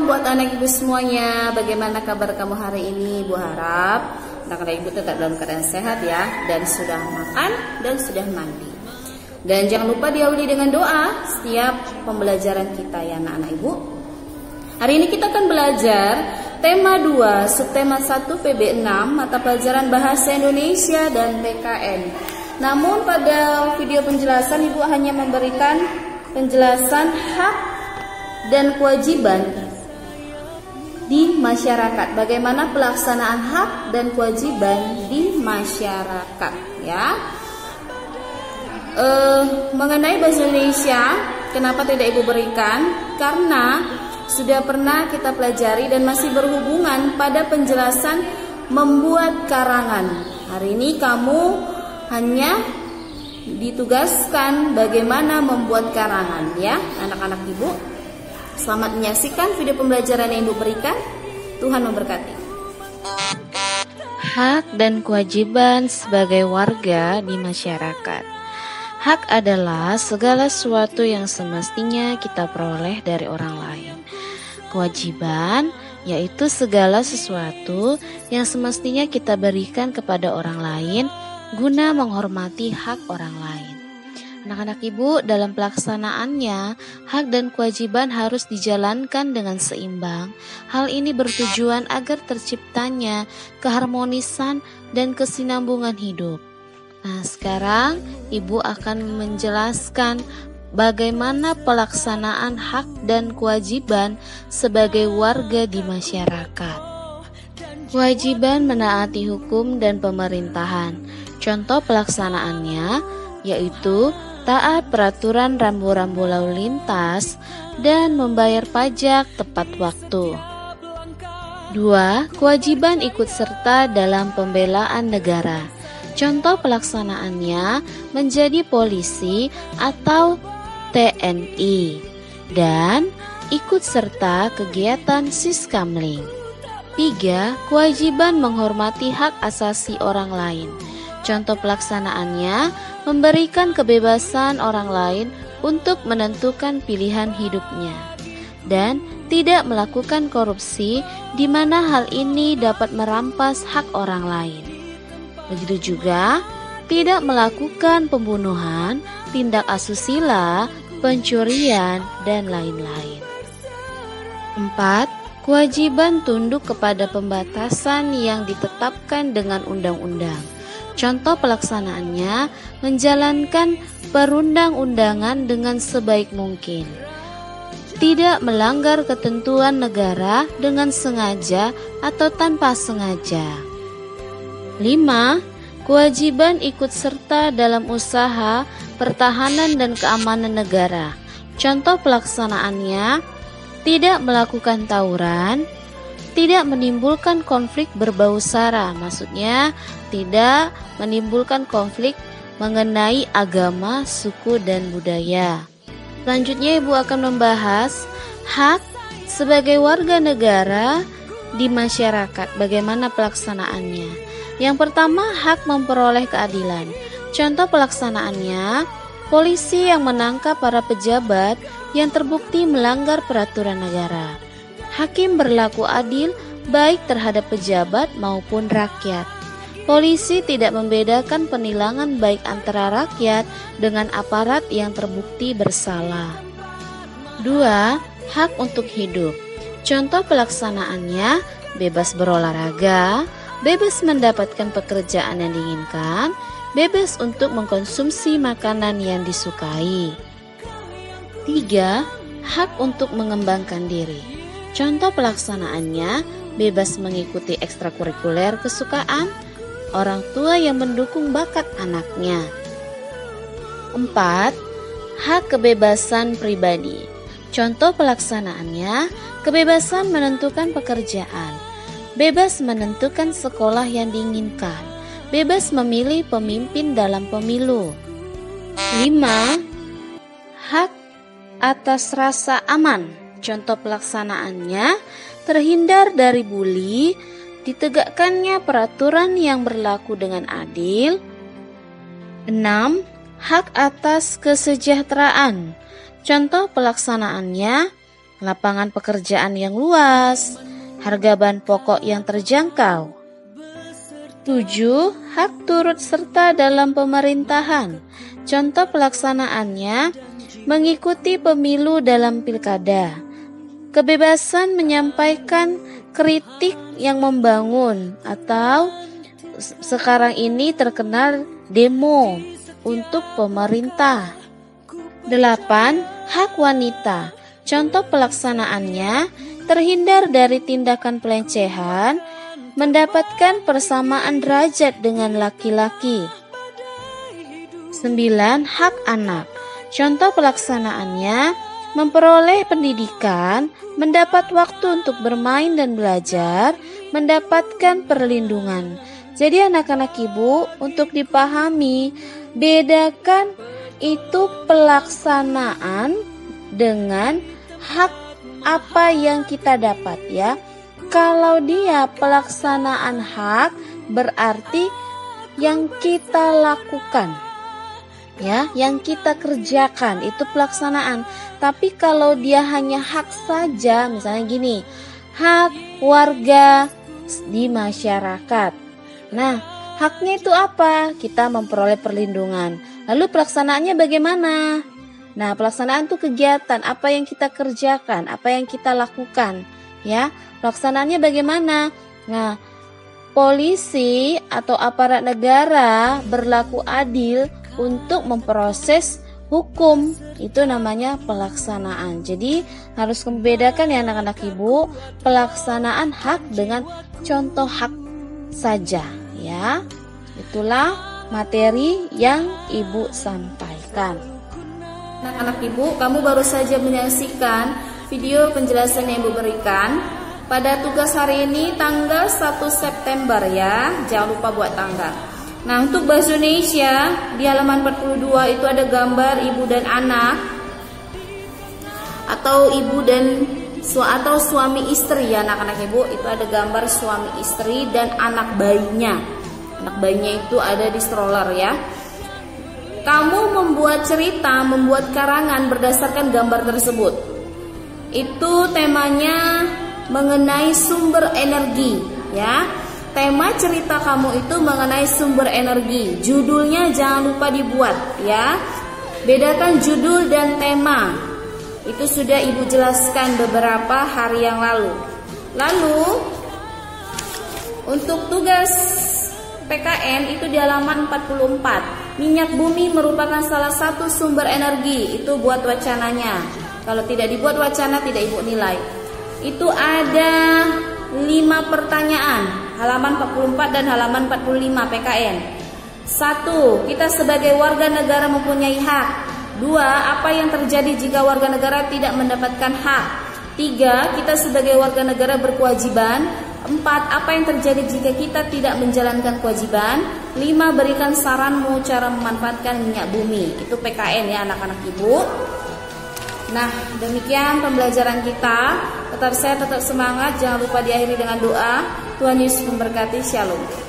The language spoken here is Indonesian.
malam buat anak ibu semuanya. Bagaimana kabar kamu hari ini? Ibu harap anak-anak ibu tetap dalam keadaan sehat ya, dan sudah makan dan sudah mandi. Dan jangan lupa diawali dengan doa setiap pembelajaran kita ya anak-anak ibu. Hari ini kita akan belajar tema 2, subtema 1 PB6, mata pelajaran Bahasa Indonesia dan PKN. Namun pada video penjelasan ibu hanya memberikan penjelasan hak dan kewajiban di masyarakat. Bagaimana pelaksanaan hak dan kewajiban di masyarakat ya. Mengenai bahasa Indonesia, kenapa tidak ibu berikan? Karena sudah pernah kita pelajari dan masih berhubungan pada penjelasan membuat karangan. Hari ini kamu hanya ditugaskan bagaimana membuat karangan ya anak-anak ibu. Selamat menyaksikan video pembelajaran yang ibu berikan. Tuhan memberkati. Hak dan kewajiban sebagai warga di masyarakat. Hak adalah segala sesuatu yang semestinya kita peroleh dari orang lain. Kewajiban yaitu segala sesuatu yang semestinya kita berikan kepada orang lain guna menghormati hak orang lain. Anak-anak ibu, dalam pelaksanaannya, hak dan kewajiban harus dijalankan dengan seimbang. Hal ini bertujuan agar terciptanya keharmonisan dan kesinambungan hidup. Nah, sekarang ibu akan menjelaskan bagaimana pelaksanaan hak dan kewajiban sebagai warga di masyarakat. Kewajiban menaati hukum dan pemerintahan. Contoh pelaksanaannya yaitu taat peraturan rambu-rambu lalu lintas dan membayar pajak tepat waktu. 2. Kewajiban ikut serta dalam pembelaan negara. Contoh pelaksanaannya menjadi polisi atau TNI dan ikut serta kegiatan Siskamling. 3. Kewajiban menghormati hak asasi orang lain. Contoh pelaksanaannya memberikan kebebasan orang lain untuk menentukan pilihan hidupnya dan tidak melakukan korupsi di mana hal ini dapat merampas hak orang lain. Begitu juga tidak melakukan pembunuhan, tindak asusila, pencurian, dan lain-lain. 4. Kewajiban tunduk kepada pembatasan yang ditetapkan dengan undang-undang. Contoh pelaksanaannya menjalankan perundang-undangan dengan sebaik mungkin. Tidak melanggar ketentuan negara dengan sengaja atau tanpa sengaja. 5. Kewajiban ikut serta dalam usaha pertahanan dan keamanan negara. Contoh pelaksanaannya tidak melakukan tawuran, tidak menimbulkan konflik berbau sara, maksudnya tidak menimbulkan konflik mengenai agama, suku, dan budaya. Selanjutnya ibu akan membahas hak sebagai warga negara di masyarakat, bagaimana pelaksanaannya. Yang pertama, hak memperoleh keadilan. Contoh pelaksanaannya, polisi yang menangkap para pejabat yang terbukti melanggar peraturan negara. Hakim berlaku adil baik terhadap pejabat maupun rakyat. Polisi tidak membedakan penilangan baik antara rakyat dengan aparat yang terbukti bersalah. 2. Hak untuk hidup. Contoh pelaksanaannya bebas berolahraga, bebas mendapatkan pekerjaan yang diinginkan, bebas untuk mengkonsumsi makanan yang disukai. 3. Hak untuk mengembangkan diri. Contoh pelaksanaannya bebas mengikuti ekstrakurikuler kesukaan, orang tua yang mendukung bakat anaknya. 4. Hak kebebasan pribadi. Contoh pelaksanaannya kebebasan menentukan pekerjaan, bebas menentukan sekolah yang diinginkan, bebas memilih pemimpin dalam pemilu. 5. Hak atas rasa aman. Contoh pelaksanaannya terhindar dari bully, ditegakkannya peraturan yang berlaku dengan adil. 6. Hak atas kesejahteraan. Contoh pelaksanaannya lapangan pekerjaan yang luas, harga bahan pokok yang terjangkau. 7. Hak turut serta dalam pemerintahan. Contoh pelaksanaannya mengikuti pemilu dalam pilkada. Kebebasan menyampaikan kritik yang membangun atau sekarang ini terkenal demo untuk pemerintah. 8. Hak wanita. Contoh pelaksanaannya terhindar dari tindakan pelecehan, mendapatkan persamaan derajat dengan laki-laki. 9. Hak anak. Contoh pelaksanaannya memperoleh pendidikan, mendapat waktu untuk bermain dan belajar, mendapatkan perlindungan. Jadi anak-anak ibu, untuk dipahami, bedakan itu pelaksanaan dengan hak apa yang kita dapat ya. Kalau dia pelaksanaan hak berarti yang kita lakukan ya, yang kita kerjakan itu pelaksanaan. Tapi kalau dia hanya hak saja, misalnya gini, hak warga di masyarakat. Nah, haknya itu apa? Kita memperoleh perlindungan. Lalu pelaksanaannya bagaimana? Nah, pelaksanaan itu kegiatan, apa yang kita kerjakan, apa yang kita lakukan, ya. Pelaksanaannya bagaimana? Nah, polisi atau aparat negara berlaku adil untuk memproses hukum, itu namanya pelaksanaan. Jadi harus membedakan ya anak-anak ibu, pelaksanaan hak dengan contoh hak saja ya. Itulah materi yang ibu sampaikan. Anak-anak ibu, kamu baru saja menyaksikan video penjelasan yang ibu berikan pada tugas hari ini tanggal 1 September ya. Jangan lupa buat tanggal. Nah, untuk bahasa Indonesia di halaman 42 itu ada gambar ibu dan anak atau ibu dan suami istri ya anak-anak ibu. Itu ada gambar suami istri dan anak bayinya. Anak bayinya itu ada di stroller ya. Kamu membuat cerita, membuat karangan berdasarkan gambar tersebut. Itu temanya mengenai sumber energi ya. Tema cerita kamu itu mengenai sumber energi. Judulnya jangan lupa dibuat ya. Bedakan judul dan tema. Itu sudah ibu jelaskan beberapa hari yang lalu. Lalu untuk tugas PKN itu di halaman 44. Minyak bumi merupakan salah satu sumber energi. Itu buat wacananya. Kalau tidak dibuat wacana tidak ibu nilai. Itu ada 5 pertanyaan. Halaman 44 dan halaman 45 PKN. 1. Kita sebagai warga negara mempunyai hak. 2. Apa yang terjadi jika warga negara tidak mendapatkan hak? 3. Kita sebagai warga negara berkewajiban. 4. Apa yang terjadi jika kita tidak menjalankan kewajiban? 5. Berikan saranmu cara memanfaatkan minyak bumi. Itu PKN ya anak-anak ibu. Nah, demikian pembelajaran kita. Tetap sehat, tetap semangat. Jangan lupa diakhiri dengan doa. Tuhan Yesus memberkati. Shalom.